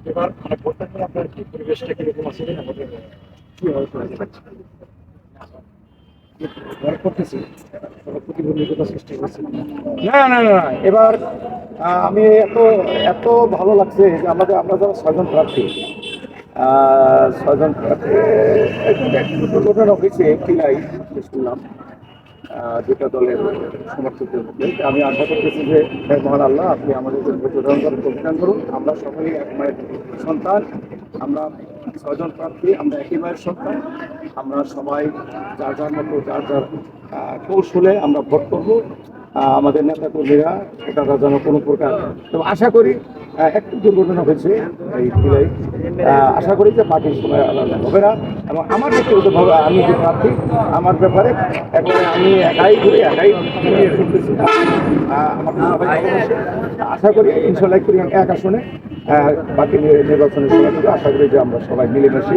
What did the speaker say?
এবার মানে ভোটটা নিয়ে আপনার কি পরিবেশটা কিরকম আছে আমাদের কিভাবে করা যাবে ভয় করতেছি প্রতিবন্ধকতা সৃষ্টি করছে না না না না এবার আমি এত ভালো লাগছে যে আমরা যারা ছয়জন প্রার্থী ছয়জন প্রার্থী একটু দুর্ঘটনা হয়েছে কিলাই শুনলাম দুটা দলের সমর্থকদের মধ্যে আমি আশা করতেছি যে মহান আল্লাহ আপনি আমাদের প্রতিদান করুন আমরা সকলেই এক মায়ের সন্তান আমরা ছয়জন প্রার্থী আমরা একই মায়ের সন্তান আমরা সবাই যার যার মতো যার যার কৌশলে আমরা ভোট করবো আমাদের নেতা কর্মীরা তারা যেন কোনো প্রকার তো আশা করি একটু দুর্ঘটনা হয়েছে এই জেলায় আশা করি যে পার্টির সময় আলাদা হবে না এবং আমার ব্যক্তিগতভাবে আমি যে প্রার্থী আমার ব্যাপারে একবারে আমি একাই ঘুরে একাই শুনতেছি আমাদের সবাই আশা করি ইনশাল্লাহ করি এক আসনে বাকি নির্বাচনের সময় আশা করি যে আমরা সবাই মিলেমিশে